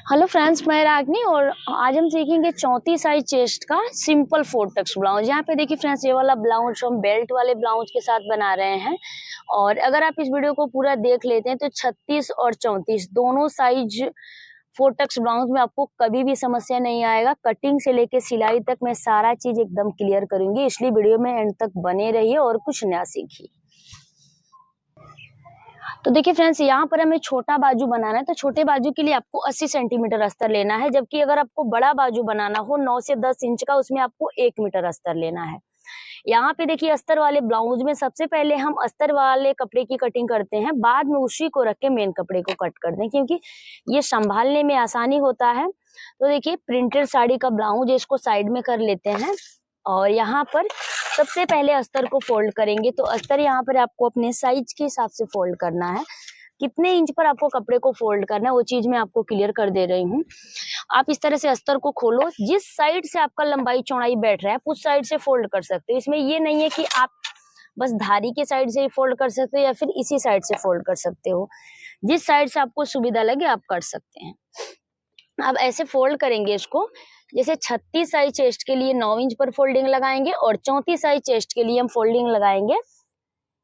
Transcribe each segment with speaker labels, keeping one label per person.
Speaker 1: Hello friends, मैं रागनी और आज हम सीखेंगे 34 साइज चेस्ट का सिंपल 4 टक्स ब्लाउज। यहाँ पे देखिए फ्रेंड्स, ये वाला ब्लाउज हम बेल्ट वाले ब्लाउज के साथ बना रहे हैं। और अगर आप इस वीडियो को पूरा देख लेते हैं तो 36 और 34 दोनों साइज 4 टक्स ब्लाउज में आपको कभी भी समस्या नहीं आएगा। कटिंग से लेके सिलाई तक मैं सारा चीज एकदम क्लियर करूंगी, इसलिए वीडियो में एंड तक बने रहिए और कुछ नया सीखिए। तो देखिए फ्रेंड्स, यहाँ पर हमें छोटा बाजू बनाना है, तो छोटे बाजू के लिए आपको 80 सेंटीमीटर अस्तर लेना है, जबकि अगर आपको बड़ा बाजू बनाना हो 9 से 10 इंच का, उसमें आपको 1 मीटर अस्तर लेना है। यहाँ पे देखिए अस्तर वाले ब्लाउज में सबसे पहले हम अस्तर वाले कपड़े की कटिंग करते हैं, बाद में उसी को रख के मेन कपड़े को कट करते हैं, क्योंकि ये संभालने में आसानी होता है। तो देखिए प्रिंटेड साड़ी का ब्लाउज, इसको साइड में कर लेते हैं और यहाँ पर सबसे पहले अस्तर को फोल्ड करेंगे। तो अस्तर यहाँ पर आपको अपने साइज के हिसाब से फोल्ड करना है। कितने इंच पर आपको कपड़े को फोल्ड करना है वो चीज मैं आपको क्लियर कर दे रही हूँ। आप इस तरह से अस्तर को खोलो, जिस साइड से आपका लंबाई चौड़ाई बैठ रहा है उस साइड से फोल्ड कर सकते हो। इसमें ये नहीं है कि आप बस धारी के साइड से ही फोल्ड कर सकते हो या फिर इसी साइड से फोल्ड कर सकते हो। जिस साइड से आपको सुविधा लगे आप कर सकते हैं। अब ऐसे फोल्ड करेंगे इसको। जैसे 36 साइज चेस्ट के लिए 9 इंच पर फोल्डिंग लगाएंगे और 34 साइज चेस्ट के लिए हम फोल्डिंग लगाएंगे।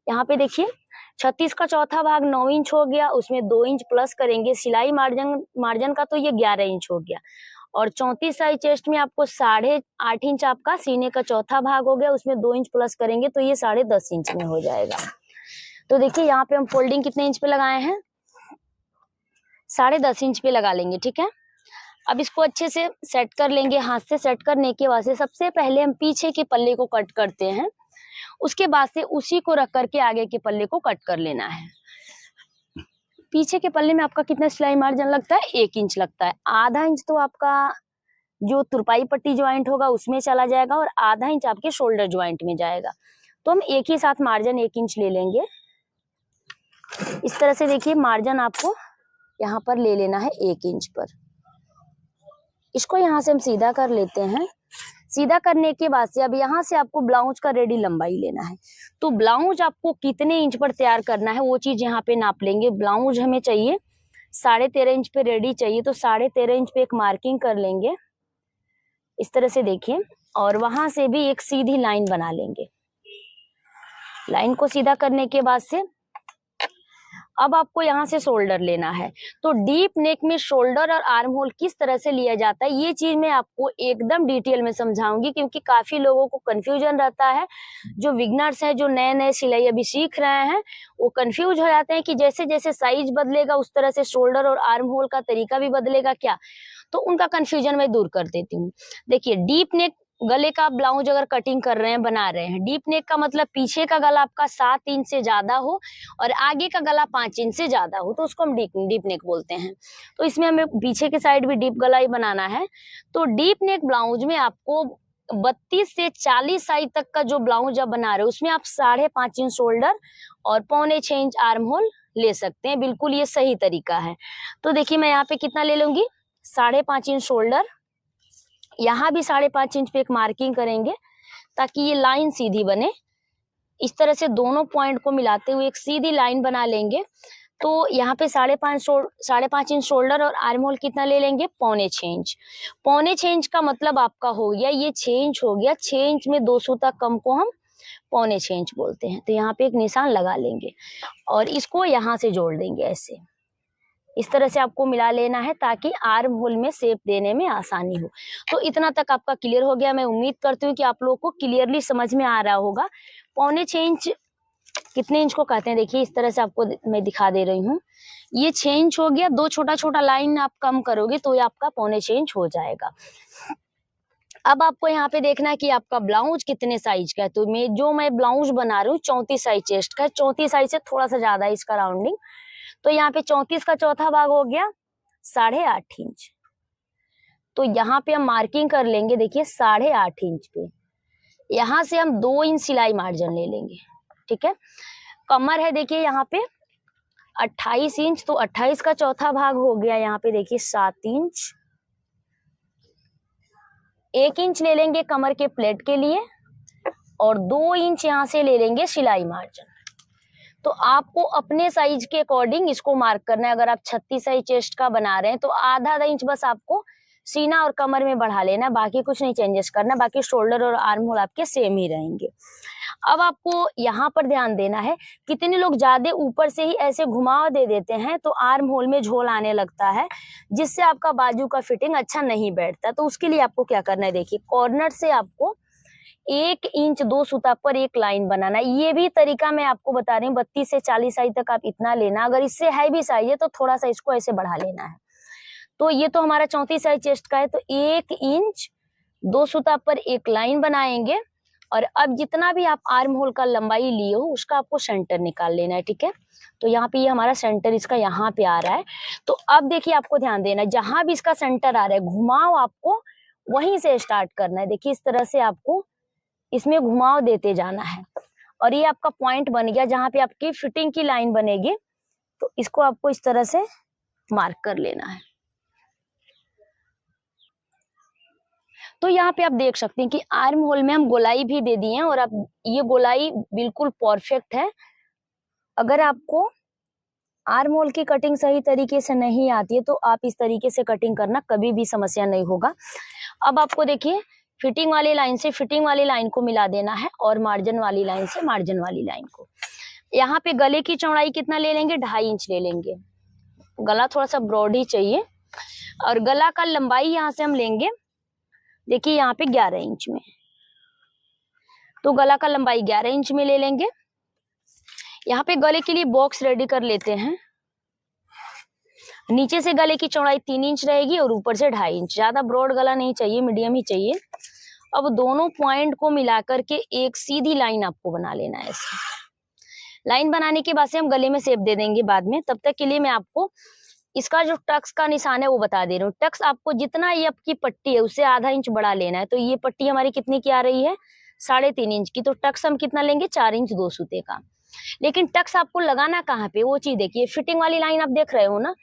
Speaker 1: यहाँ पे देखिए 36 का चौथा भाग 9 इंच हो गया, उसमें 2 इंच प्लस करेंगे। सिलाई मार्जिन का तो ये 11 इंच हो गया। और 34 साइज चेस्ट में आपको 8.5 इंच आपका सीने का चौथा भाग हो गया, उसमें 2 इंच प्लस करेंगे तो ये 10.5 इंच में हो जाएगा। तो देखिए यहाँ पे हम फोल्डिंग कितने इंच पे लगाए हैं, 10.5 इंच पे लगा लेंगे। ठीक है, अब इसको अच्छे से सेट कर लेंगे। हाथ से सेट करने के बाद से सबसे पहले हम पीछे के पल्ले को कट करते हैं, उसके बाद से उसी को रख करके आगे के पल्ले को कट कर लेना है। पीछे के पल्ले में आपका कितना सिलाई मार्जिन लगता है, 1 इंच लगता है। आधा इंच तो आपका जो तुरपाई पट्टी ज्वाइंट होगा उसमें चला जाएगा और आधा इंच आपके शोल्डर ज्वाइंट में जाएगा। तो हम एक ही साथ मार्जिन 1 इंच ले लेंगे। इस तरह से देखिए मार्जिन आपको यहाँ पर ले लेना है 1 इंच पर। इसको यहाँ से हम सीधा कर लेते हैं। सीधा करने के बाद से अब यहाँ से आपको ब्लाउज का रेडी लंबाई लेना है। तो ब्लाउज आपको कितने इंच पर तैयार करना है वो चीज यहाँ पे नाप लेंगे। ब्लाउज हमें चाहिए 13.5 इंच पे रेडी चाहिए, तो 13.5 इंच पे एक मार्किंग कर लेंगे इस तरह से देखिए, और वहां से भी एक सीधी लाइन बना लेंगे। लाइन को सीधा करने के बाद से अब आपको यहाँ से शोल्डर लेना है। तो डीप नेक में शोल्डर और आर्म होल किस तरह से लिया जाता है ये चीज मैं आपको एकदम डिटेल में समझाऊंगी, क्योंकि काफी लोगों को कंफ्यूजन रहता है। जो बिगनर्स हैं, जो नए नए सिलाई अभी सीख रहे हैं, वो कंफ्यूज हो जाते हैं कि जैसे जैसे साइज बदलेगा उस तरह से शोल्डर और आर्म होल का तरीका भी बदलेगा क्या। तो उनका कंफ्यूजन मैं दूर कर देती हूँ। देखिए डीप नेक गले का ब्लाउज अगर कटिंग कर रहे हैं, बना रहे हैं, डीप नेक का मतलब पीछे का गला आपका 7 इंच से ज्यादा हो और आगे का गला 5 इंच से ज्यादा हो, तो उसको हम डीप नेक बोलते हैं। तो इसमें हमें पीछे के साइड भी डीप गला ही बनाना है। तो डीप नेक ब्लाउज में आपको 32 से 40 साइज तक का जो ब्लाउज आप बना रहे हो उसमें आप 5.5 इंच शोल्डर और 1.25 इंच आर्म होल ले सकते हैं। बिल्कुल ये सही तरीका है। तो देखिए मैं यहाँ पे कितना ले लूंगी, 5.5 इंच शोल्डर, यहाँ भी 5.5 इंच पे एक मार्किंग करेंगे ताकि ये लाइन सीधी बने। इस तरह से दोनों पॉइंट को मिलाते हुए एक सीधी लाइन बना लेंगे। तो यहाँ पे 5.5 इंच शोल्डर और आर्म होल कितना ले लेंगे, 1.25 इंच। 1.25 इंच का मतलब आपका हो गया ये 6 इंच हो गया। 6 इंच में 2 सूता कम को हम 1.25 इंच बोलते हैं। तो यहाँ पे एक निशान लगा लेंगे और इसको यहाँ से जोड़ देंगे ऐसे। इस तरह से आपको मिला लेना है ताकि आर्म होल में शेप देने में आसानी हो। तो इतना तक आपका क्लियर हो गया। मैं उम्मीद करती हूँ कि आप लोगों को क्लियरली समझ में आ रहा होगा। 1.25 इंच कितने इंच को कहते हैं, देखिए इस तरह से आपको मैं दिखा दे रही हूँ। ये 6 इंच हो गया। 2 छोटा छोटा लाइन आप कम करोगे तो ये आपका 1.25 इंच हो जाएगा। अब आपको यहाँ पे देखना है कि आपका ब्लाउज कितने साइज का है। तो मैं ब्लाउज बना रही हूँ 34 साइज चेस्ट का है। 34 साइज से थोड़ा सा ज्यादा है इसका राउंडिंग। तो यहाँ पे 34 का चौथा भाग हो गया 8.5 इंच। तो यहाँ पे हम मार्किंग कर लेंगे, देखिए 8.5 इंच पे। यहाँ से हम 2 इंच सिलाई मार्जिन ले लेंगे। ठीक है, कमर है देखिए यहाँ पे 28 इंच, तो 28 का चौथा भाग हो गया यहाँ पे देखिए 7 इंच। 1 इंच ले लेंगे कमर के प्लेट के लिए और 2 इंच यहाँ से ले लेंगे सिलाई मार्जिन। तो आपको अपने साइज के अकॉर्डिंग इसको मार्क करना है। अगर आप 36 साइज चेस्ट का बना रहे हैं तो आधा आधा इंच बस आपको सीना और कमर में बढ़ा लेना है, बाकी कुछ नहीं चेंजेस करना, बाकी शोल्डर और आर्म होल आपके सेम ही रहेंगे। अब आपको यहाँ पर ध्यान देना है, कितने लोग ज्यादा ऊपर से ही ऐसे घुमाव दे देते हैं तो आर्म होल में झोल आने लगता है, जिससे आपका बाजू का फिटिंग अच्छा नहीं बैठता। तो उसके लिए आपको क्या करना है, देखिए कॉर्नर से आपको 1 इंच 2 सूता पर एक लाइन बनाना है। ये भी तरीका मैं आपको बता रही हूँ, 32 से 40 साइज तक आप इतना लेना। अगर इससे हैवी साइज है तो थोड़ा सा इसको ऐसे बढ़ा लेना है। तो ये तो हमारा 34 साइज चेस्ट का है, तो 1 इंच 2 सूता पर एक लाइन बनाएंगे। और अब जितना भी आप आर्म होल का लंबाई लिए हो उसका आपको सेंटर निकाल लेना है, ठीक है। तो यहाँ पे ये हमारा सेंटर इसका यहाँ पे आ रहा है। तो अब देखिए आपको ध्यान देना है, जहां भी इसका सेंटर आ रहा है घुमाव आपको वहीं से स्टार्ट करना है। देखिए इस तरह से आपको इसमें घुमाव देते जाना है और ये आपका पॉइंट बन गया जहां पे आपकी फिटिंग की लाइन बनेगी। तो इसको आपको इस तरह से मार्क कर लेना है। तो यहाँ पे आप देख सकते हैं कि आर्म होल में हम गोलाई भी दे दिए हैं और अब ये गोलाई बिल्कुल परफेक्ट है। अगर आपको आर्म होल की कटिंग सही तरीके से नहीं आती है तो आप इस तरीके से कटिंग करना, कभी भी समस्या नहीं होगा। अब आपको देखिए फिटिंग वाली लाइन से फिटिंग वाली लाइन को मिला देना है और मार्जिन वाली लाइन से मार्जिन वाली लाइन को। यहाँ पे गले की चौड़ाई कितना ले लेंगे, 2.5 इंच ले लेंगे। गला थोड़ा सा ब्रॉड ही चाहिए और गला का लंबाई यहाँ से हम लेंगे, देखिए यहाँ पे 11 इंच में, तो गला का लंबाई 11 इंच में ले लेंगे। यहाँ पे गले के लिए बॉक्स रेडी कर लेते हैं। नीचे से गले की चौड़ाई 3 इंच रहेगी और ऊपर से 2.5 इंच। ज्यादा ब्रॉड गला नहीं चाहिए, मीडियम ही चाहिए। अब दोनों पॉइंट को मिलाकर के एक सीधी लाइन आपको बना लेना है। ऐसे लाइन बनाने के बाद से हम गले में शेप दे देंगे बाद में। तब तक के लिए मैं आपको इसका जो टक्स का निशान है वो बता दे रही हूँ। टक्स आपको जितना ये आपकी पट्टी है उससे आधा इंच बढ़ा लेना है। तो ये पट्टी हमारी कितनी की आ रही है, 3.5 इंच की। तो टक्स हम कितना लेंगे, 4 इंच 2 सूते का। लेकिन टक्स आपको लगाना कहाँ पे, वो चीज देखिए। फिटिंग वाली लाइन आप देख रहे हो ना,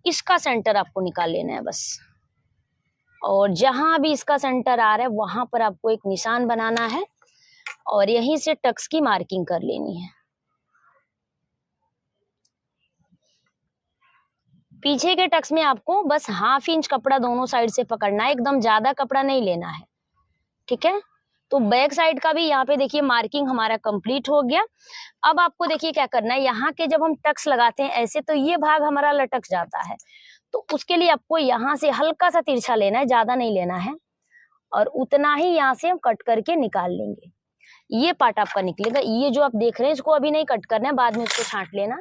Speaker 1: इसका सेंटर आपको निकाल लेना है बस। और जहां भी इसका सेंटर आ रहा है वहां पर आपको एक निशान बनाना है और यहीं से टक्स की मार्किंग कर लेनी है। पीछे के टक्स में आपको बस 1/2 इंच कपड़ा दोनों साइड से पकड़ना है, एकदम ज्यादा कपड़ा नहीं लेना है, ठीक है। तो बैक साइड का भी यहाँ पे देखिए मार्किंग हमारा कंप्लीट हो गया। अब आपको देखिए क्या करना है, यहाँ के जब हम टक्स लगाते हैं ऐसे तो ये भाग हमारा लटक जाता है। तो उसके लिए आपको यहाँ से हल्का सा तिरछा लेना है, ज्यादा नहीं लेना है, और उतना ही यहाँ से हम कट करके निकाल लेंगे। ये पार्ट आपका निकलेगा। ये जो आप देख रहे हैं इसको अभी नहीं कट करना है, बाद में इसको छांट लेना।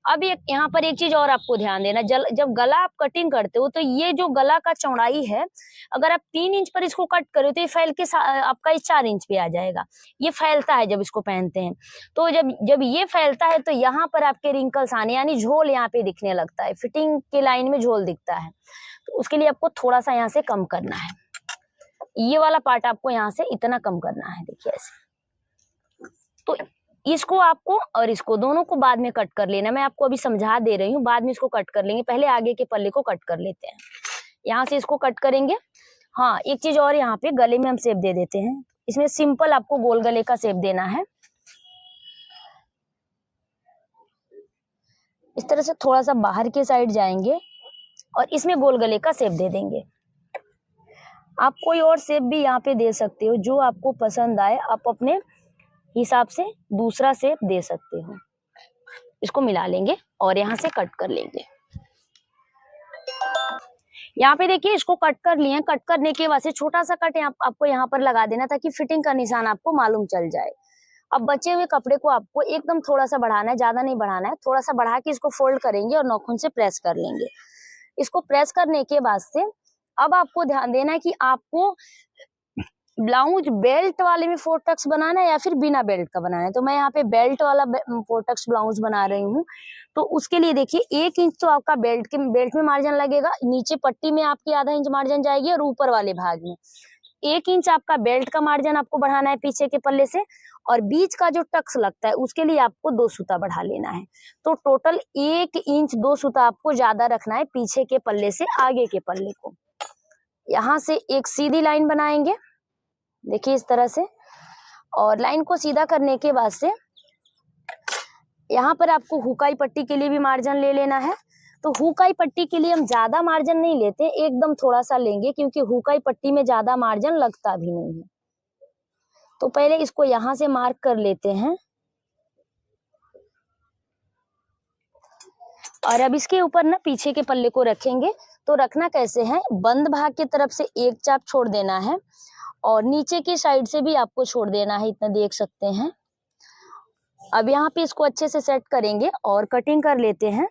Speaker 1: अब यहाँ पर एक चीज और आपको ध्यान देना, जब गला आप कटिंग करते हो तो ये जो गला का चौड़ाई है, अगर आप 3 इंच पर इसको कट करो तो ये फैल के आपका इस 4 इंच पे आ जाएगा। ये फैलता है जब इसको पहनते हैं। तो जब ये फैलता है तो यहाँ पर आपके रिंकल्स आने, यानी झोल यहाँ पे दिखने लगता है, फिटिंग के लाइन में झोल दिखता है। तो उसके लिए आपको थोड़ा सा यहाँ से कम करना है। ये वाला पार्ट आपको यहाँ से इतना कम करना है, देखिए ऐसे। तो इसको आपको और इसको दोनों को बाद में कट कर लेना। मैं आपको अभी समझा दे रही हूँ, बाद में इसको कट कर लेंगे। पहले आगे के पल्ले को कट कर लेते हैं। यहाँ से इसको कट करेंगे। हाँ, एक चीज और, यहाँ पे गले में हम शेप दे देते हैं। इसमें सिंपल आपको गोल गले का शेप देना है। इस तरह से थोड़ा सा बाहर के साइड जाएंगे और इसमें गोल गले का शेप दे देंगे। आप कोई और शेप भी यहाँ पे दे सकते हो, जो आपको पसंद आए। आप अपने हिसाब से दूसरा शेप दे सकते हो। इसको मिला लेंगे और यहाँ से कट कर लेंगे। यहाँ पे देखिए इसको कट कर लिए। कट करने के बाद से छोटा सा कट आपको यहाँ पर लगा देना ताकि फिटिंग का निशान आपको मालूम चल जाए। अब बचे हुए कपड़े को आपको एकदम थोड़ा सा बढ़ाना है, ज्यादा नहीं बढ़ाना है। थोड़ा सा बढ़ा के इसको फोल्ड करेंगे और नाखून से प्रेस कर लेंगे। इसको प्रेस करने के बाद से अब आपको ध्यान देना है कि आपको ब्लाउज बेल्ट वाले में 4 टक्स बनाना है या फिर बिना बेल्ट का बनाना है। तो मैं यहाँ पे बेल्ट वाला 4 टक्स ब्लाउज बना रही हूँ। तो उसके लिए देखिए 1 इंच तो आपका बेल्ट में मार्जिन लगेगा, नीचे पट्टी में आपकी आधा इंच मार्जिन जाएगी और ऊपर वाले भाग में 1 इंच आपका बेल्ट का मार्जिन आपको बढ़ाना है पीछे के पल्ले से। और बीच का जो टक्स लगता है उसके लिए आपको 2 सूता बढ़ा लेना है। तो टोटल 1 इंच 2 सूता आपको ज्यादा रखना है पीछे के पल्ले से आगे के पल्ले को। यहाँ से एक सीधी लाइन बनाएंगे, देखिए इस तरह से। और लाइन को सीधा करने के बाद से यहाँ पर आपको हुकाई पट्टी के लिए भी मार्जिन ले लेना है। तो हुकाई पट्टी के लिए हम ज्यादा मार्जिन नहीं लेते, एकदम थोड़ा सा लेंगे, क्योंकि हुकाई पट्टी में ज्यादा मार्जिन लगता भी नहीं है। तो पहले इसको यहाँ से मार्क कर लेते हैं, और अब इसके ऊपर ना पीछे के पल्ले को रखेंगे। तो रखना कैसे है, बंद भाग की तरफ से एक चाप छोड़ देना है और नीचे की साइड से भी आपको छोड़ देना है, इतना देख सकते हैं। अब यहाँ पे इसको अच्छे से सेट करेंगे और कटिंग कर लेते हैं।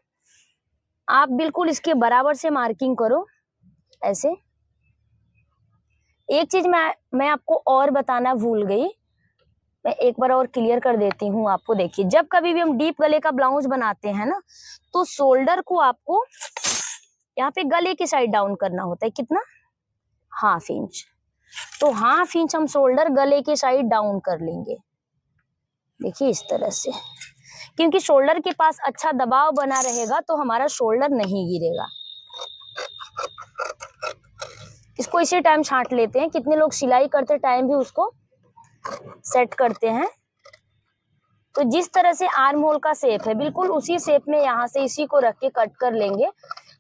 Speaker 1: आप बिल्कुल इसके बराबर से मार्किंग करो ऐसे। एक चीज मैं आपको और बताना भूल गई, मैं एक बार और क्लियर कर देती हूँ आपको। देखिए, जब कभी भी हम डीप गले का ब्लाउज बनाते हैं ना, तो शोल्डर को आपको यहाँ पे गले की साइड डाउन करना होता है। कितना, 1/2 इंच। तो 1/2 इंच हम शोल्डर गले की साइड डाउन कर लेंगे। देखिए इस तरह से, क्योंकि शोल्डर के पास अच्छा दबाव बना रहेगा तो हमारा शोल्डर नहीं गिरेगा। इसको इसी टाइम छांट लेते हैं। कितने लोग सिलाई करते टाइम भी उसको सेट करते हैं। तो जिस तरह से आर्म होल का शेप है, बिल्कुल उसी शेप में यहाँ से इसी को रख के कट कर लेंगे।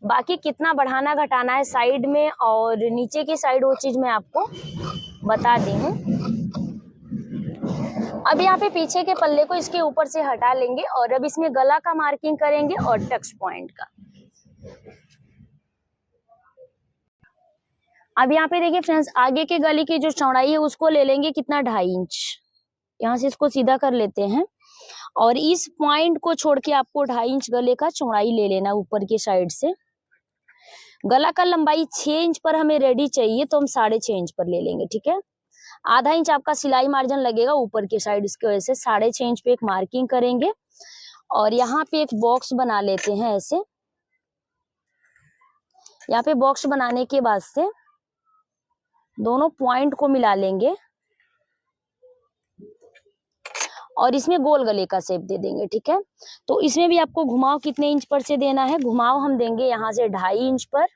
Speaker 1: बाकी कितना बढ़ाना घटाना है साइड में और नीचे की साइड, वो चीज मैं आपको बता दी हूँ। अब यहाँ पे पीछे के पल्ले को इसके ऊपर से हटा लेंगे और अब इसमें गला का मार्किंग करेंगे और टक्स पॉइंट का। अब यहाँ पे देखिए फ्रेंड्स, आगे के गले की जो चौड़ाई है उसको ले लेंगे कितना, 2.5 इंच। यहाँ से इसको सीधा कर लेते हैं और इस पॉइंट को छोड़ के आपको 2.5 इंच गले का चौड़ाई ले लेना ऊपर की साइड से। गला का लंबाई 6 इंच पर हमें रेडी चाहिए, तो हम 6.5 इंच पर ले लेंगे, ठीक है। 0.5 इंच आपका सिलाई मार्जिन लगेगा ऊपर की साइड, इसकी वजह से 6.5 इंच पे एक मार्किंग करेंगे और यहाँ पे एक बॉक्स बना लेते हैं ऐसे। यहाँ पे बॉक्स बनाने के बाद से दोनों पॉइंट को मिला लेंगे और इसमें गोल गले का शेप दे देंगे, ठीक है। तो इसमें भी आपको घुमाव कितने इंच पर से देना है, घुमाव हम देंगे यहाँ से 2.5 इंच पर।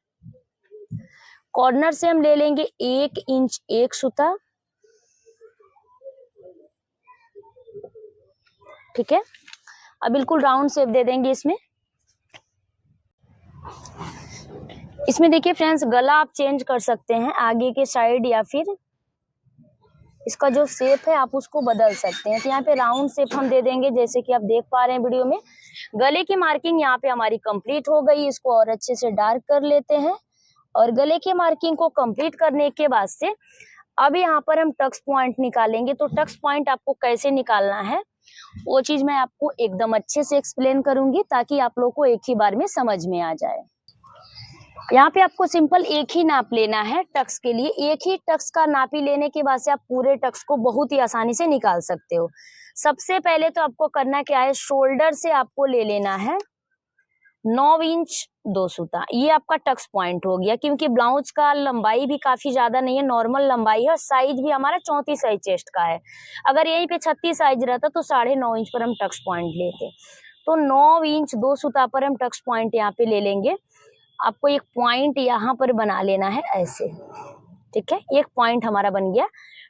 Speaker 1: कॉर्नर से हम ले लेंगे 1 इंच 1 सूता, ठीक है। अब बिल्कुल राउंड शेप दे देंगे इसमें देखिए फ्रेंड्स, गला आप चेंज कर सकते हैं आगे के साइड, या फिर इसका जो शेप है आप उसको बदल सकते हैं। तो यहाँ पे राउंड शेप हम दे देंगे, जैसे कि आप देख पा रहे हैं वीडियो में। गले की मार्किंग यहाँ पे हमारी कंप्लीट हो गई। इसको और अच्छे से डार्क कर लेते हैं और गले की मार्किंग को कंप्लीट करने के बाद से अब यहाँ पर हम टक्स पॉइंट निकालेंगे। तो टक्स पॉइंट आपको कैसे निकालना है वो चीज मैं आपको एकदम अच्छे से एक्सप्लेन करूंगी, ताकि आप लोग को एक ही बार में समझ में आ जाए। यहाँ पे आपको सिंपल एक ही नाप लेना है टक्स के लिए। एक ही टक्स का नापी लेने के बाद से आप पूरे टक्स को बहुत ही आसानी से निकाल सकते हो। सबसे पहले तो आपको करना क्या है, शोल्डर से आपको ले लेना है 9 इंच 2 सूता। ये आपका टक्स पॉइंट हो गया, क्योंकि ब्लाउज का लंबाई भी काफी ज्यादा नहीं है, नॉर्मल लंबाई है और साइज भी हमारा 34 साइज चेस्ट का है। अगर यहीं पे 36 साइज रहता तो 9.5 इंच पर हम टक्स पॉइंट लेते। तो 9 इंच 2 सूता पर हम टक्स पॉइंट यहाँ पे ले लेंगे। आपको एक पॉइंट यहाँ पर बना लेना है ऐसे, ठीक है। एक पॉइंट हमारा बन गया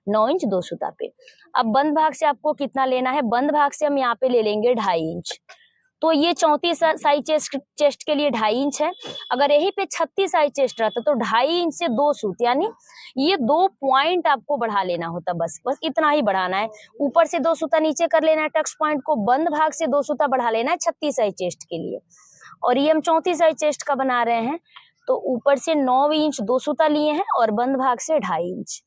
Speaker 1: 9 इंच 2 सूता पे। अब बंद भाग से आपको कितना लेना है, बंद भाग से हम यहाँ पे ले लेंगे 2.5 इंच। तो ये 34 साइज चेस्ट के लिए 2.5 इंच है। अगर यहीं पे 36 साइज चेस्ट रहता तो 2.5 इंच से 2 सूत, यानी ये 2 पॉइंट आपको बढ़ा लेना होता। बस इतना ही बढ़ाना है। ऊपर से 2 सूता नीचे कर लेना है टक्स पॉइंट को, बंद भाग से 2 सूता बढ़ा लेना है 36 साइज चेस्ट के लिए। और ये हम 34 साइज चेस्ट का बना रहे हैं, तो ऊपर से 9 इंच 2 सूता लिए हैं और बंद भाग से 2.5 इंच।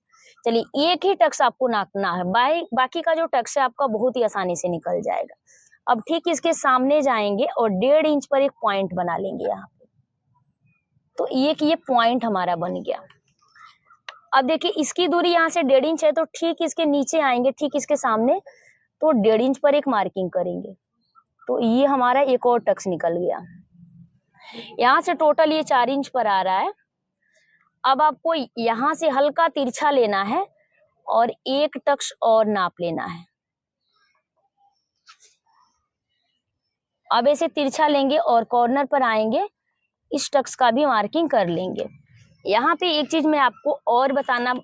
Speaker 1: चलिए, एक ही टक्स आपको नापना है, बाकी का जो टक्स है आपका बहुत ही आसानी से निकल जाएगा। अब ठीक इसके सामने जाएंगे और 1.5 इंच पर एक पॉइंट बना लेंगे यहाँ पे। तो ये पॉइंट हमारा बन गया। अब देखिए, इसकी दूरी यहाँ से 1.5 इंच है, तो ठीक इसके नीचे आएंगे, ठीक इसके सामने, तो 1.5 इंच पर एक मार्किंग करेंगे। तो ये हमारा एक और टक्स निकल गया। यहाँ से टोटल ये 4 इंच पर आ रहा है। अब आपको यहाँ से हल्का तिरछा लेना है और एक टक्स और नाप लेना है। अब ऐसे तिरछा लेंगे और कॉर्नर पर आएंगे, इस टक्स का भी मार्किंग कर लेंगे। यहाँ पे एक चीज मैं आपको और बताना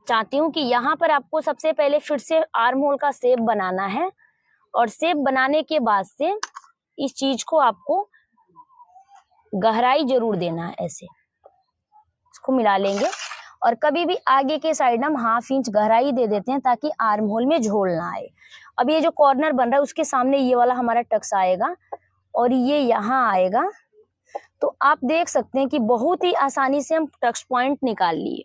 Speaker 1: चाहती हूँ कि यहाँ पर आपको सबसे पहले फिर से आर्म होल का शेप बनाना है और शेप बनाने के बाद से इस चीज को आपको गहराई जरूर देना है, ऐसे इसको मिला लेंगे। और कभी भी आगे के साइड हम 1/2 इंच गहराई दे देते हैं ताकि आर्म होल में झोल ना आए। अब ये जो कॉर्नर बन रहा है उसके सामने ये वाला हमारा टक्स आएगा और ये यहाँ आएगा। तो आप देख सकते हैं कि बहुत ही आसानी से हम टक्स पॉइंट निकाल लिए।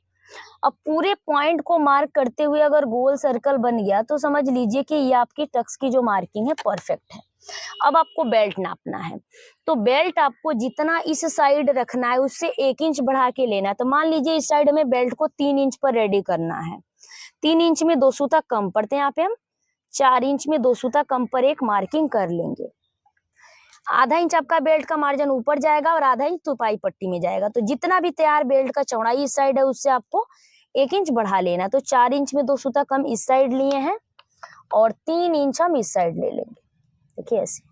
Speaker 1: अब पूरे पॉइंट को मार्क करते हुए अगर गोल सर्कल बन गया तो समझ लीजिए कि ये आपकी टक्स की जो मार्किंग है परफेक्ट है। अब आपको बेल्ट नापना है, तो बेल्ट आपको जितना इस साइड रखना है उससे 1 इंच बढ़ा के लेना है। तो मान लीजिए इस साइड में बेल्ट को 3 इंच पर रेडी करना है। 3 इंच में 2 सूता कम पड़ते हैं, यहाँ पे हम 4 इंच में 2 सूता कम पर एक मार्किंग कर लेंगे। आधा इंच आपका बेल्ट का मार्जिन ऊपर जाएगा और आधा इंच तुपाई पट्टी में जाएगा। तो जितना भी तैयार बेल्ट का चौड़ाई इस साइड है उससे आपको 1 इंच बढ़ा लेना। तो 4 इंच में 2 सूता कम इस साइड लिए हैं और 3 इंच हम इस साइड ले लेंगे। देखिए ऐसे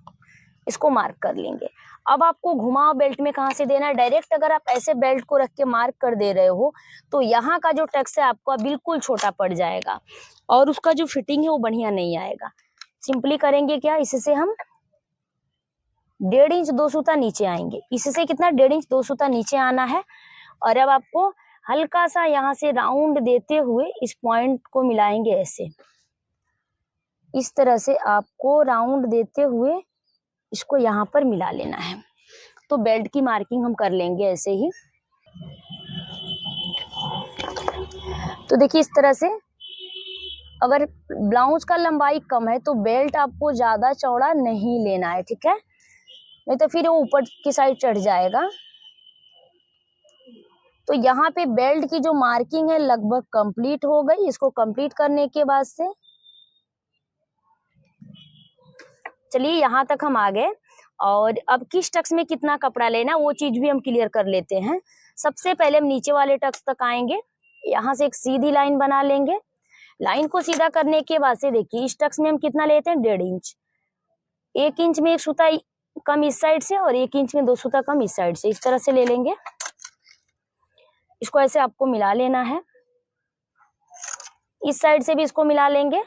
Speaker 1: इसको मार्क कर लेंगे। अब आपको घुमाव बेल्ट में कहाँ से देना है, डायरेक्ट अगर आप ऐसे बेल्ट को रख के मार्क कर दे रहे हो तो यहाँ का जो टक्स है आपका बिल्कुल छोटा पड़ जाएगा और उसका जो फिटिंग है वो बढ़िया नहीं आएगा। सिंपली करेंगे क्या, इससे हम 1.5 इंच 2 सूता नीचे आएंगे। इससे कितना 1.5 इंच 2 सूता नीचे आना है। और अब आपको हल्का सा यहाँ से राउंड देते हुए इस पॉइंट को मिलाएंगे ऐसे। इस तरह से आपको राउंड देते हुए इसको यहाँ पर मिला लेना है। तो बेल्ट की मार्किंग हम कर लेंगे ऐसे ही। तो देखिए इस तरह से अगर ब्लाउज का लंबाई कम है तो बेल्ट आपको ज्यादा चौड़ा नहीं लेना है, ठीक है, नहीं तो फिर वो ऊपर की साइड चढ़ जाएगा। तो यहाँ पे बेल्ट की जो मार्किंग है लगभग कंप्लीट हो गई। इसको कंप्लीट करने के बाद से चलिए यहाँ तक हम आ गए। और अब किस टक्स में कितना कपड़ा लेना वो चीज भी हम क्लियर कर लेते हैं। सबसे पहले हम नीचे वाले टक्स तक आएंगे, यहाँ से एक सीधी लाइन बना लेंगे। लाइन को सीधा करने के बाद से देखिए इस टक्स में हम कितना लेते हैं 1.5 इंच। 1 इंच में 1 सूता कम इस साइड से और 1 इंच में 2 सूता कम इस साइड से, इस तरह से ले लेंगे। इसको ऐसे आपको मिला लेना है। इस साइड से भी इसको मिला लेंगे।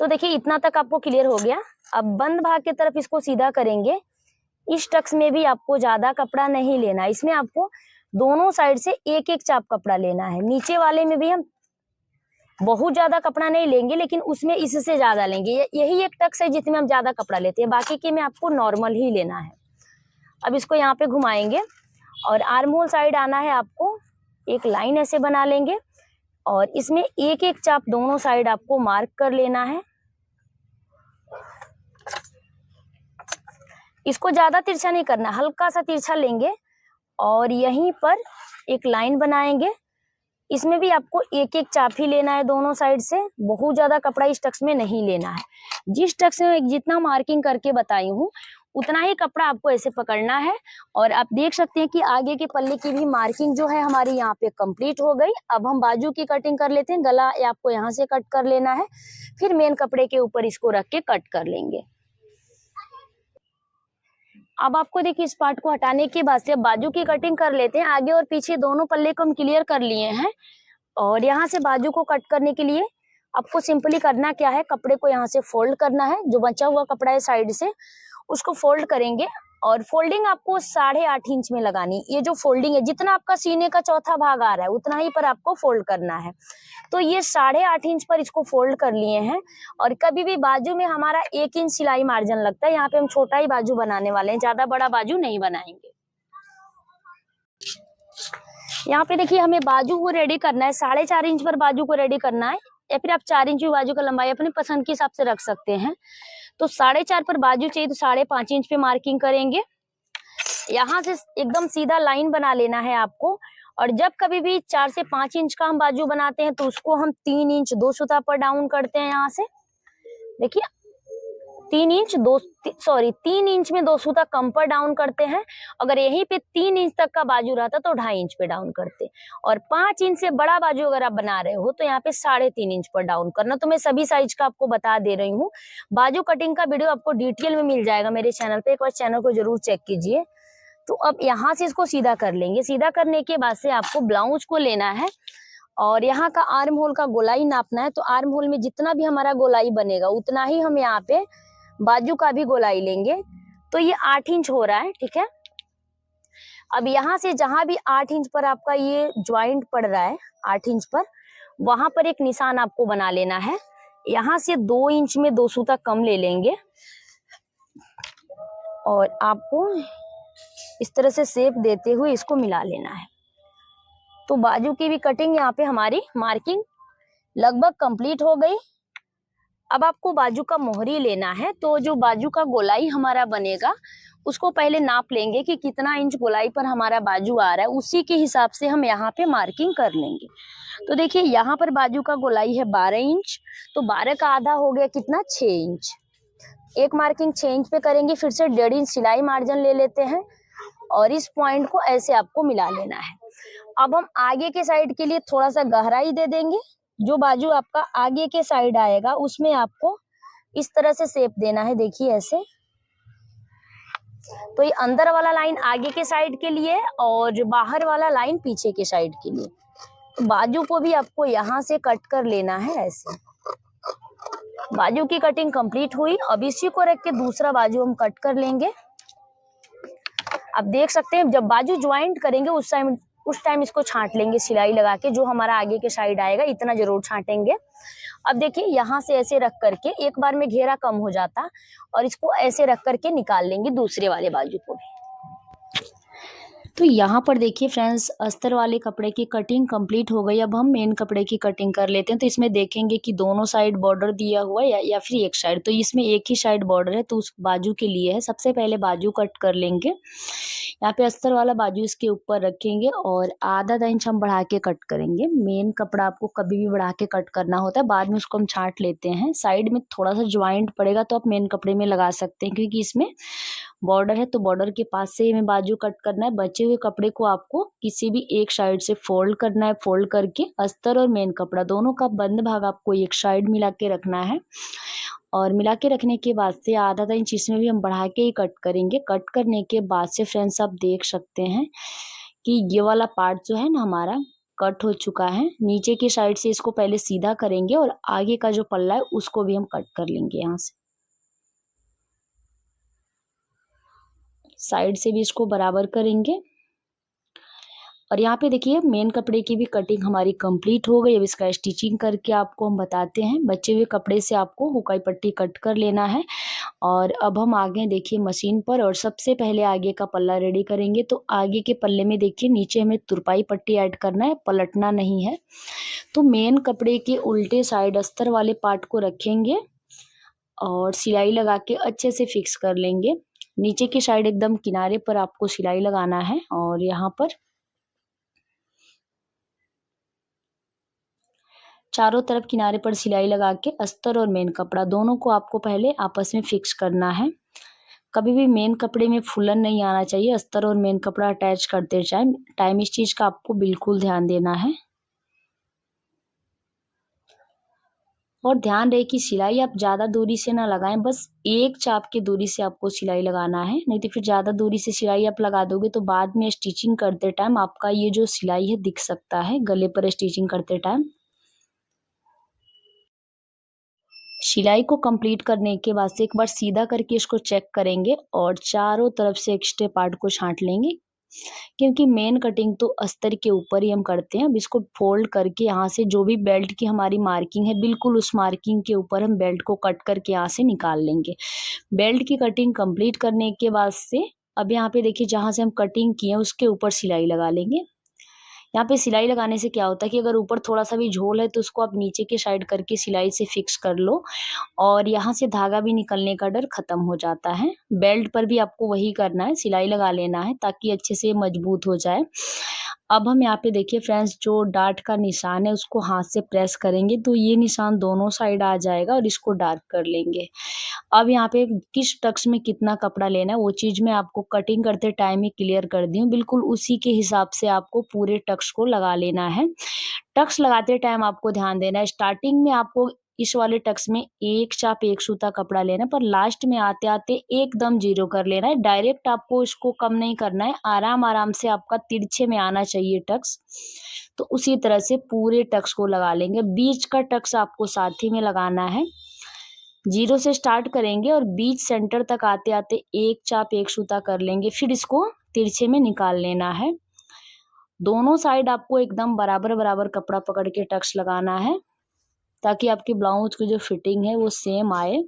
Speaker 1: तो देखिए इतना तक आपको क्लियर हो गया। अब बंद भाग की तरफ इसको सीधा करेंगे। इस टक्स में भी आपको ज्यादा कपड़ा नहीं लेना, इसमें आपको दोनों साइड से 1-1 चाप कपड़ा लेना है। नीचे वाले में भी हम बहुत ज्यादा कपड़ा नहीं लेंगे लेकिन उसमें इससे ज्यादा लेंगे। यही एक टक्स है जिसमें हम ज्यादा कपड़ा लेते हैं, बाकी के में आपको नॉर्मल ही लेना है। अब इसको यहाँ पे घुमाएंगे और आर्म होल साइड आना है आपको। एक लाइन ऐसे बना लेंगे और इसमें 1-1 चाप दोनों साइड आपको मार्क कर लेना है। इसको ज्यादा तिरछा नहीं करना, हल्का सा तिरछा लेंगे और यहीं पर एक लाइन बनाएंगे। इसमें भी आपको 1-1 चाप ही लेना है दोनों साइड से, बहुत ज्यादा कपड़ा इस टक्स में नहीं लेना है। जिस टक्स में जितना मार्किंग करके बताई हूँ उतना ही कपड़ा आपको ऐसे पकड़ना है। और आप देख सकते हैं कि आगे के पल्ले की भी मार्किंग जो है हमारी यहाँ पे कंप्लीट हो गई। अब हम बाजू की कटिंग कर लेते हैं। गला आपको यहाँ से कट कर लेना है, फिर मेन कपड़े के ऊपर इसको रख के कट कर लेंगे। अब आपको देखिए इस पार्ट को हटाने के बाद से बाजू की कटिंग कर लेते हैं। आगे और पीछे दोनों पल्ले को हम क्लियर कर लिए हैं और यहाँ से बाजू को कट करने के लिए आपको सिंपली करना क्या है, कपड़े को यहाँ से फोल्ड करना है। जो बचा हुआ कपड़ा है साइड से उसको फोल्ड करेंगे और फोल्डिंग आपको 8.5 इंच में लगानी। ये जो फोल्डिंग है जितना आपका सीने का चौथा भाग आ रहा है उतना ही पर आपको फोल्ड करना है। तो ये 8.5 इंच पर इसको फोल्ड कर लिए हैं। और कभी भी बाजू में हमारा 1 इंच सिलाई मार्जिन लगता है, यहाँ पे हम छोटा ही बाजू बनाने वाले हैं, ज्यादा बड़ा बाजू नहीं बनाएंगे। यहाँ पे देखिए हमें बाजू को रेडी करना है, 4.5 इंच पर बाजू को रेडी करना है या फिर आप 4 इंच बाजू का लंबाई अपनी पसंद के हिसाब से रख सकते हैं। तो 4.5 पर बाजू चाहिए तो 5.5 इंच पे मार्किंग करेंगे। यहाँ से एकदम सीधा लाइन बना लेना है आपको। और जब कभी भी 4 से 5 इंच का हम बाजू बनाते हैं तो उसको हम 3 इंच 2 सूता पर डाउन करते हैं। यहाँ से देखिए 3 इंच में 2 सूता कम पर डाउन करते हैं। अगर यहीं पे 3 इंच तक का बाजू रहता तो 2.5 इंच पे डाउन करते। और 5 इंच से बड़ा बाजू अगर आप बना रहे हो तो यहाँ पे 3.5 इंच पर डाउन करना। तो मैं सभी साइज का आपको बता दे रही हूँ। बाजू कटिंग का वीडियो आपको डिटेल में मिल जाएगा मेरे चैनल पे, एक बार चैनल को जरूर चेक कीजिए। तो अब यहाँ से इसको सीधा कर लेंगे। सीधा करने के बाद से आपको ब्लाउज को लेना है और यहाँ का आर्म होल का गोलाई नापना है, तो आर्म होल में जितना भी हमारा गोलाई बनेगा उतना ही हम यहाँ पे बाजू का भी गोलाई लेंगे। तो ये 8 इंच हो रहा है, ठीक है। अब यहाँ से जहां भी 8 इंच पर आपका ये ज्वाइंट पड़ रहा है, 8 इंच पर, वहां पर एक निशान आपको बना लेना है। यहाँ से 2 इंच में 2 सूता कम ले लेंगे और आपको इस तरह से शेप देते हुए इसको मिला लेना है। तो बाजू की भी कटिंग यहाँ पे हमारी मार्किंग लगभग कंप्लीट हो गई। अब आपको बाजू का मोहरी लेना है, तो जो बाजू का गोलाई हमारा बनेगा उसको पहले नाप लेंगे कि कितना इंच गोलाई पर हमारा बाजू आ रहा है, उसी के हिसाब से हम यहाँ पे मार्किंग कर लेंगे। तो देखिए यहाँ पर बाजू का गोलाई है 12 इंच, तो 12 का आधा हो गया कितना, 6 इंच। एक मार्किंग 6 इंच पे करेंगे, फिर से 1.5 इंच सिलाई मार्जिन ले लेते हैं और इस पॉइंट को ऐसे आपको मिला लेना है। अब हम आगे के साइड के लिए थोड़ा सा गहराई दे देंगे। जो बाजू आपका आगे के साइड आएगा उसमें आपको इस तरह से शेप देना है, देखिए ऐसे। तो ये अंदर वाला लाइन आगे के साइड के लिए और जो बाहर वाला लाइन पीछे के साइड के लिए। तो बाजू को भी आपको यहाँ से कट कर लेना है ऐसे। बाजू की कटिंग कंप्लीट हुई। अब इसी को रख के दूसरा बाजू हम कट कर लेंगे। अब देख सकते हैं जब बाजू ज्वाइंट करेंगे उस टाइम इसको छांट लेंगे सिलाई लगा के, जो हमारा आगे के साइड आएगा इतना जरूर छांटेंगे। अब देखिए यहाँ से ऐसे रख करके एक बार में घेरा कम हो जाता और इसको ऐसे रख करके निकाल लेंगे दूसरे वाले बाजू को भी। तो यहाँ पर देखिए फ्रेंड्स, अस्तर वाले कपड़े की कटिंग कंप्लीट हो गई। अब हम मेन कपड़े की कटिंग कर लेते हैं। तो इसमें देखेंगे कि दोनों साइड बॉर्डर दिया हुआ है या फिर एक साइड। तो इसमें एक ही साइड बॉर्डर है, तो उस बाजू के लिए है। सबसे पहले बाजू कट कर लेंगे। यहाँ पे अस्तर वाला बाजू इसके ऊपर रखेंगे और आधा इंच हम बढ़ा के कट करेंगे। मेन कपड़ा आपको कभी भी बढ़ा के कट करना होता है, बाद में उसको हम छांट लेते हैं। साइड में थोड़ा सा ज्वाइंट पड़ेगा तो आप मेन कपड़े में लगा सकते हैं, क्योंकि इसमें बॉर्डर है तो बॉर्डर के पास से हमें बाजू कट करना है। बचे हुए कपड़े को आपको किसी भी एक साइड से फोल्ड करना है। फोल्ड करके अस्तर और मेन कपड़ा दोनों का बंद भाग आपको एक साइड मिला के रखना है और मिला के रखने के बाद से आधा इंच इसमें भी हम बढ़ा के ही कट करेंगे। कट करने के बाद से फ्रेंड्स आप देख सकते हैं कि ये वाला पार्ट जो है ना हमारा कट हो चुका है। नीचे की साइड से इसको पहले सीधा करेंगे और आगे का जो पल्ला है उसको भी हम कट कर लेंगे। यहाँ से साइड से भी इसको बराबर करेंगे। और यहाँ पे देखिए मेन कपड़े की भी कटिंग हमारी कंप्लीट हो गई। अब इसका स्टिचिंग करके आपको हम बताते हैं। बचे हुए कपड़े से आपको हुकाई पट्टी कट कर लेना है। और अब हम आगे देखिए मशीन पर और सबसे पहले आगे का पल्ला रेडी करेंगे। तो आगे के पल्ले में देखिए नीचे हमें तुरपाई पट्टी ऐड करना है, पलटना नहीं है। तो मेन कपड़े के उल्टे साइड अस्तर वाले पार्ट को रखेंगे और सिलाई लगा के अच्छे से फिक्स कर लेंगे। नीचे की साइड एकदम किनारे पर आपको सिलाई लगाना है और यहाँ पर चारों तरफ किनारे पर सिलाई लगा के अस्तर और मेन कपड़ा दोनों को आपको पहले आपस में फिक्स करना है। कभी भी मेन कपड़े में फुलन नहीं आना चाहिए। अस्तर और मेन कपड़ा अटैच करते टाइम इस चीज का आपको बिल्कुल ध्यान देना है। और ध्यान रहे कि सिलाई आप ज्यादा दूरी से ना लगाएं, बस एक चाप की दूरी से आपको सिलाई लगाना है। नहीं तो फिर ज्यादा दूरी से सिलाई आप लगा दोगे तो बाद में स्टिचिंग करते टाइम आपका ये जो सिलाई है दिख सकता है गले पर स्टिचिंग करते टाइम। सिलाई को कंप्लीट करने के बाद से एक बार सीधा करके इसको चेक करेंगे और चारों तरफ से एक्स्ट्रा पार्ट को छांट लेंगे, क्योंकि मेन कटिंग तो अस्तर के ऊपर ही हम करते हैं। अब इसको फोल्ड करके यहाँ से जो भी बेल्ट की हमारी मार्किंग है बिल्कुल उस मार्किंग के ऊपर हम बेल्ट को कट करके यहाँ से निकाल लेंगे। बेल्ट की कटिंग कंप्लीट करने के बाद से अब यहाँ पे देखिए जहाँ से हम कटिंग किए उसके ऊपर सिलाई लगा लेंगे। यहाँ पे सिलाई लगाने से क्या होता है कि अगर ऊपर थोड़ा सा भी झोल है तो उसको आप नीचे के साइड करके सिलाई से फिक्स कर लो और यहाँ से धागा भी निकलने का डर खत्म हो जाता है। बेल्ट पर भी आपको वही करना है, सिलाई लगा लेना है ताकि अच्छे से मजबूत हो जाए। अब हम यहाँ पे देखिए फ्रेंड्स जो डार्ट का निशान है उसको हाथ से प्रेस करेंगे तो ये निशान दोनों साइड आ जाएगा और इसको डार्क कर लेंगे। अब यहाँ पे किस टक्स में कितना कपड़ा लेना है वो चीज मैं आपको कटिंग करते टाइम ही क्लियर कर दी हूँ। बिल्कुल उसी के हिसाब से आपको पूरे टक्स को लगा लेना है। टक्स लगाते टाइम आपको ध्यान देना है, स्टार्टिंग में आपको इस वाले टक्स में एक चाप एक सूता कपड़ा लेना है, पर लास्ट में आते आते एकदम जीरो कर लेना है। डायरेक्ट आपको इसको कम नहीं करना है, आराम आराम से आपका तिरछे में आना चाहिए टक्स। तो उसी तरह से पूरे टक्स को लगा लेंगे। बीच का टक्स आपको साथ ही में लगाना है। जीरो से स्टार्ट करेंगे और बीच सेंटर तक आते आते एक चाप एक सूता कर लेंगे, फिर इसको तिरछे में निकाल लेना है। दोनों साइड आपको एकदम बराबर बराबर कपड़ा पकड़ के टक्स लगाना है, ताकि आपकी ब्लाउज की जो फिटिंग है वो सेम आए।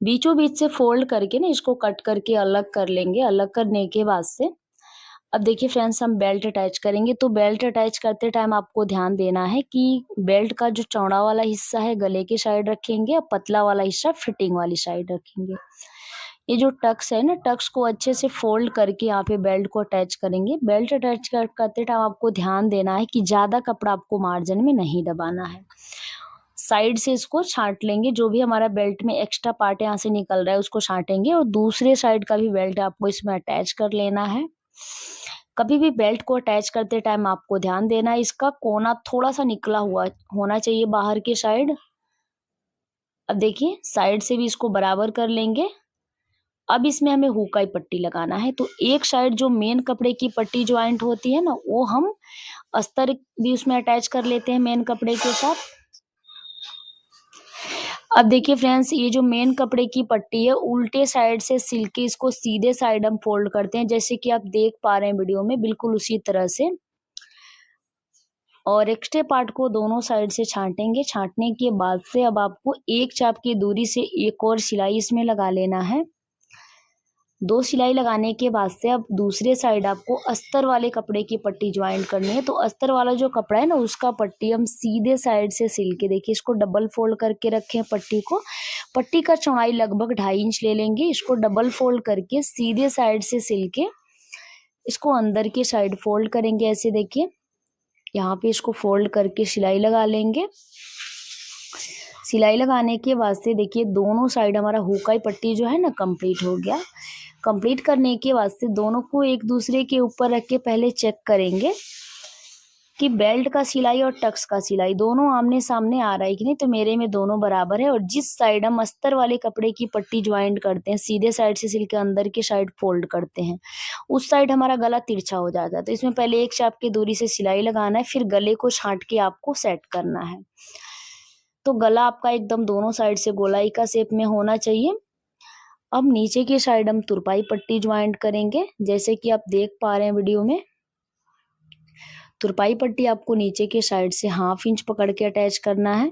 Speaker 1: बीचों बीच से फोल्ड करके ना इसको कट करके अलग कर लेंगे। अलग करने के बाद से अब देखिए फ्रेंड्स, हम बेल्ट अटैच करेंगे। तो बेल्ट अटैच करते टाइम आपको ध्यान देना है कि बेल्ट का जो चौड़ा वाला हिस्सा है गले की साइड रखेंगे और पतला वाला हिस्सा फिटिंग वाली साइड रखेंगे। ये जो टक्स है ना, टक्स को अच्छे से फोल्ड करके यहाँ पे बेल्ट को अटैच करेंगे। बेल्ट अटैच करते टाइम आपको ध्यान देना है कि ज्यादा कपड़ा आपको मार्जिन में नहीं दबाना है। साइड से इसको छांट लेंगे, जो भी हमारा बेल्ट में एक्स्ट्रा पार्ट यहाँ से निकल रहा है उसको छांटेंगे, और दूसरे साइड का भी बेल्ट आपको इसमें अटैच कर लेना है। कभी भी बेल्ट को अटैच करते टाइम आपको ध्यान देना है इसका कोना थोड़ा सा निकला हुआ होना चाहिए बाहर की साइड। अब देखिए साइड से भी इसको बराबर कर लेंगे। अब इसमें हमें हुकाई पट्टी लगाना है। तो एक साइड जो मेन कपड़े की पट्टी ज्वाइंट होती है ना, वो हम अस्तर भी उसमें अटैच कर लेते हैं मेन कपड़े के साथ। अब देखिए फ्रेंड्स, ये जो मेन कपड़े की पट्टी है उल्टे साइड से सिल के इसको सीधे साइड हम फोल्ड करते हैं, जैसे कि आप देख पा रहे हैं वीडियो में, बिल्कुल उसी तरह से। और एक्स्ट्रा पार्ट को दोनों साइड से छांटेंगे। छांटने के बाद से अब आपको एक चाप की दूरी से एक और सिलाई इसमें लगा लेना है। 2 सिलाई लगाने के बाद से अब दूसरे साइड आपको अस्तर वाले कपड़े की पट्टी ज्वाइंट करनी है। तो अस्तर वाला जो कपड़ा है ना, उसका पट्टी हम सीधे साइड से सिल के, देखिए इसको डबल फोल्ड करके रखें पट्टी को। पट्टी का चौड़ाई लगभग 2.5 इंच ले लेंगे। इसको डबल फोल्ड करके सीधे साइड से सिल के इसको अंदर की साइड फोल्ड करेंगे। ऐसे देखिए यहाँ पे इसको फोल्ड करके सिलाई लगा लेंगे। सिलाई लगाने के बाद से देखिए दोनों साइड हमारा हुकाई पट्टी जो है ना कंप्लीट हो गया। कंप्लीट करने के बाद से दोनों को एक दूसरे के ऊपर रख के पहले चेक करेंगे कि बेल्ट का सिलाई और टक्स का सिलाई दोनों आमने सामने आ रहा है कि नहीं। तो मेरे में दोनों बराबर है। और जिस साइड हम अस्तर वाले कपड़े की पट्टी ज्वाइंट करते हैं, सीधे साइड से सिल के अंदर की साइड फोल्ड करते हैं, उस साइड हमारा गला तिरछा हो जाता है। तो इसमें पहले एक चाप की दूरी से सिलाई लगाना है, फिर गले को छांट के आपको सेट करना है। तो गला आपका एकदम दोनों साइड से गोलाई का शेप में होना चाहिए। अब नीचे की साइड हम तुरपाई पट्टी ज्वाइंट करेंगे, जैसे कि आप देख पा रहे हैं वीडियो में। तुरपाई पट्टी आपको नीचे के साइड से 1/2 इंच पकड़ के अटैच करना है।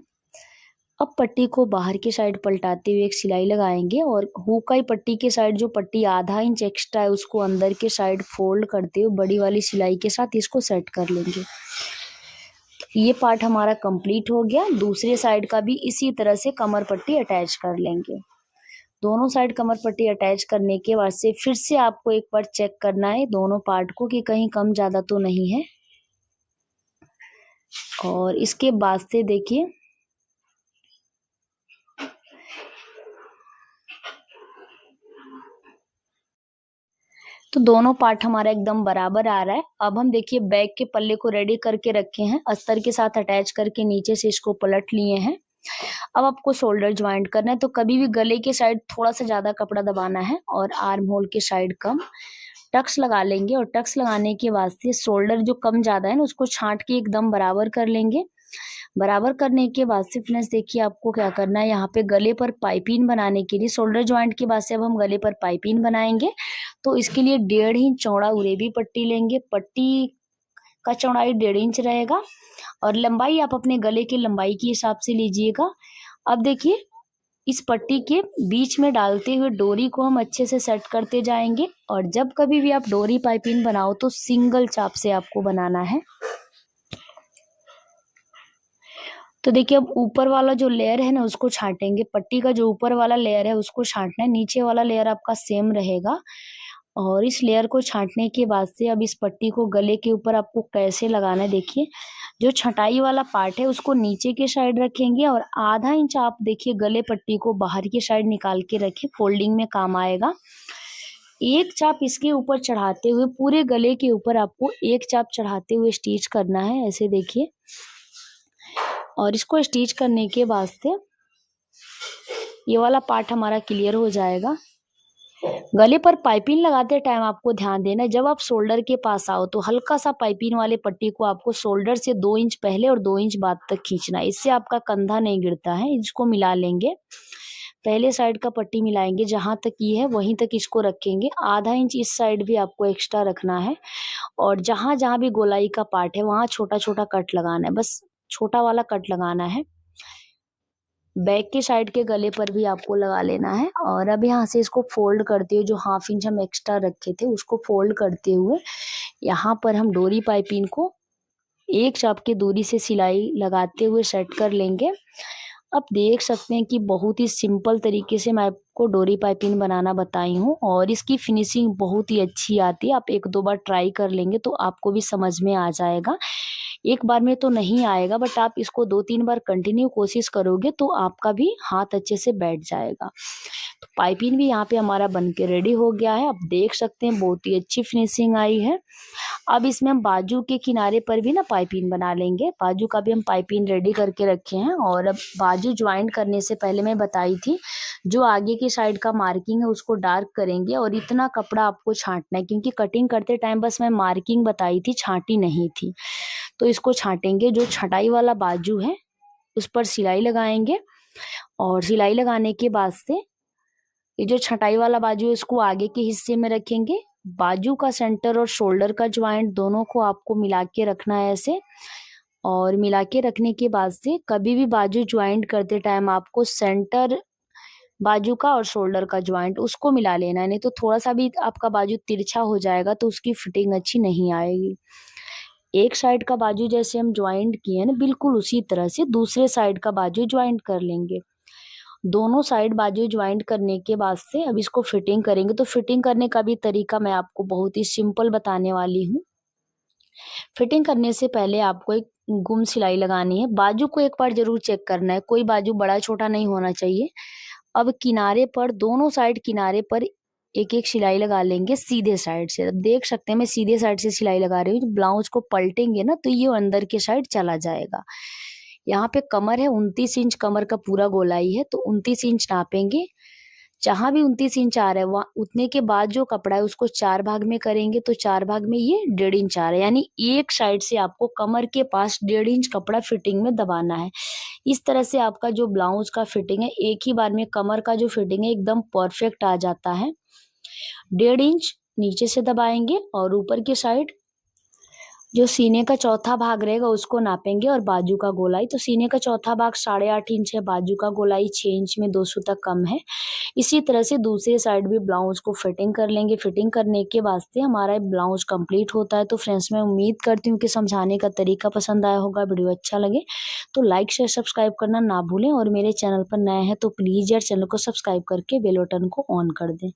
Speaker 1: अब पट्टी को बाहर की साइड पलटाते हुए एक सिलाई लगाएंगे, और हुकाई पट्टी के साइड जो पट्टी 1/2 इंच एक्स्ट्रा है उसको अंदर के साइड फोल्ड करते हुए बड़ी वाली सिलाई के साथ इसको सेट कर लेंगे। ये पार्ट हमारा कंप्लीट हो गया। दूसरे साइड का भी इसी तरह से कमर पट्टी अटैच कर लेंगे। दोनों साइड कमर पट्टी अटैच करने के बाद से फिर से आपको एक बार चेक करना है दोनों पार्ट को कि कहीं कम ज्यादा तो नहीं है। और इसके बाद से देखिए तो दोनों पार्ट हमारा एकदम बराबर आ रहा है। अब हम देखिए बैक के पल्ले को रेडी करके रखे हैं, अस्तर के साथ अटैच करके नीचे से इसको पलट लिए हैं। अब आपको शोल्डर ज्वाइंट करना है। तो कभी भी गले के साइड थोड़ा सा ज्यादा कपड़ा दबाना है और आर्म होल के साइड कम। टक्स लगा लेंगे, और टक्स लगाने के बाद से शोल्डर जो कम ज्यादा है ना उसको छांट के एकदम बराबर कर लेंगे। बराबर करने के बाद से फ्रेंड्स देखिए आपको क्या करना है, यहाँ पे गले पर पाइपिंग बनाने के लिए शोल्डर ज्वाइंट के बाद से अब हम गले पर पाइपिंग बनाएंगे। तो इसके लिए 1.5 इंच चौड़ा उरेबी पट्टी लेंगे। पट्टी का चौड़ाई 1.5 इंच रहेगा, और लंबाई आप अपने गले की लंबाई के हिसाब से लीजिएगा। अब देखिए इस पट्टी के बीच में डालते हुए डोरी को हम अच्छे से सेट करते जाएंगे। और जब कभी भी आप डोरी पाइपिंग बनाओ तो सिंगल चाप से आपको बनाना है। तो देखिए अब ऊपर वाला जो लेयर है ना उसको छांटेंगे। पट्टी का जो ऊपर वाला लेयर है उसको छांटना है, नीचे वाला लेयर आपका सेम रहेगा। और इस लेयर को छांटने के बाद से अब इस पट्टी को गले के ऊपर आपको कैसे लगाना है, देखिए जो छटाई वाला पार्ट है उसको नीचे के साइड रखेंगे, और 1/2 इंच आप देखिए गले पट्टी को बाहर की साइड निकाल के रखें, फोल्डिंग में काम आएगा। एक चाप इसके ऊपर चढ़ाते हुए पूरे गले के ऊपर आपको एक चाप चढ़ाते हुए स्टिच करना है, ऐसे देखिए। और इसको स्टिच करने के बाद से ये वाला पार्ट हमारा क्लियर हो जाएगा। गले पर पाइपिंग लगाते टाइम आपको ध्यान देना है, जब आप शोल्डर के पास आओ तो हल्का सा पाइपिंग वाले पट्टी को आपको शोल्डर से 2 इंच पहले और 2 इंच बाद तक खींचना है, इससे आपका कंधा नहीं गिरता है। इसको मिला लेंगे, पहले साइड का पट्टी मिलाएंगे, जहां तक ये है वहीं तक इसको रखेंगे। आधा इंच इस साइड भी आपको एक्स्ट्रा रखना है और जहां जहां भी गोलाई का पार्ट है वहां छोटा छोटा कट लगाना है, बस छोटा वाला कट लगाना है। बैक के साइड के गले पर भी आपको लगा लेना है। और अब यहाँ से इसको फोल्ड करते हुए जो 1/2 इंच हम एक्स्ट्रा रखे थे उसको फोल्ड करते हुए यहाँ पर हम डोरी पाइपिंग को एक चाप की दूरी से सिलाई लगाते हुए सेट कर लेंगे। आप देख सकते हैं कि बहुत ही सिंपल तरीके से मैं आपको डोरी पाइपिंग बनाना बताई हूँ और इसकी फिनिशिंग बहुत ही अच्छी आती है। आप 1-2 बार ट्राई कर लेंगे तो आपको भी समझ में आ जाएगा। एक बार में तो नहीं आएगा, बट आप इसको 2-3 बार कंटिन्यू कोशिश करोगे तो आपका भी हाथ अच्छे से बैठ जाएगा। तो पाइपिंग भी यहाँ पे हमारा बन के रेडी हो गया है। आप देख सकते हैं बहुत ही अच्छी फिनिशिंग आई है। अब इसमें हम बाजू के किनारे पर भी ना पाइपिंग बना लेंगे। बाजू का भी हम पाइपिंग रेडी करके रखे हैं। और अब बाजू ज्वाइंट करने से पहले मैं बताई थी, जो आगे की साइड का मार्किंग है उसको डार्क करेंगे और इतना कपड़ा आपको छांटना है, क्योंकि कटिंग करते टाइम बस मैं मार्किंग बताई थी, छांटी नहीं थी। तो इसको छांटेंगे। जो छटाई वाला बाजू है उस पर सिलाई लगाएंगे और सिलाई लगाने के बाद से ये जो छटाई वाला बाजू है इसको आगे के हिस्से में रखेंगे। बाजू का सेंटर और शोल्डर का ज्वाइंट दोनों को आपको मिला के रखना है ऐसे। और मिला के रखने के बाद से कभी भी बाजू ज्वाइंट करते टाइम आपको सेंटर बाजू का और शोल्डर का ज्वाइंट उसको मिला लेना है, नहीं तो थोड़ा सा भी आपका बाजू तिरछा हो जाएगा तो उसकी फिटिंग अच्छी नहीं आएगी। एक साइड का बाजू जैसे हम ज्वाइंट किए ना, बिल्कुल उसी तरह से दूसरे साइड का बाजू ज्वाइंट कर लेंगे। दोनों साइड बाजू ज्वाइंट करने के बाद से अब इसको फिटिंग करेंगे। तो फिटिंग करने का भी तरीका मैं आपको बहुत ही सिंपल बताने वाली हूँ। फिटिंग करने से पहले आपको एक गुम सिलाई लगानी है। बाजू को एक बार जरूर चेक करना है, कोई बाजू बड़ा छोटा नहीं होना चाहिए। अब किनारे पर दोनों साइड किनारे पर एक एक सिलाई लगा लेंगे सीधे साइड से। अब देख सकते हैं मैं सीधे साइड से सिलाई लगा रही हूँ। ब्लाउज को पलटेंगे ना तो ये अंदर के साइड चला जाएगा। यहाँ पे कमर है 29 इंच, कमर का पूरा गोलाई है तो 29 इंच नापेंगे। जहां भी 29 इंच आ रहा है वहां उतने के बाद जो कपड़ा है उसको 4 भाग में करेंगे। तो 4 भाग में ये 1.5 इंच आ रहा है, यानी एक साइड से आपको कमर के पास 1.5 इंच कपड़ा फिटिंग में दबाना है। इस तरह से आपका जो ब्लाउज का फिटिंग है एक ही बार में कमर का जो फिटिंग है एकदम परफेक्ट आ जाता है। 1.5 इंच नीचे से दबाएंगे और ऊपर की साइड जो सीने का चौथा भाग रहेगा उसको नापेंगे। और बाजू का गोलाई, तो सीने का चौथा भाग 8.5 इंच है, बाजू का गोलाई 6 इंच में 2 सूता कम है। इसी तरह से दूसरे साइड भी ब्लाउज को फिटिंग कर लेंगे। फिटिंग करने के बाद से हमारा ब्लाउज कंप्लीट होता है। तो फ्रेंड्स मैं उम्मीद करती हूँ कि समझाने का तरीका पसंद आया होगा। वीडियो अच्छा लगे तो लाइक शेयर सब्सक्राइब करना ना भूलें और मेरे चैनल पर नए हैं तो प्लीज यार चैनल को सब्सक्राइब करके बेल बटन को ऑन कर दें।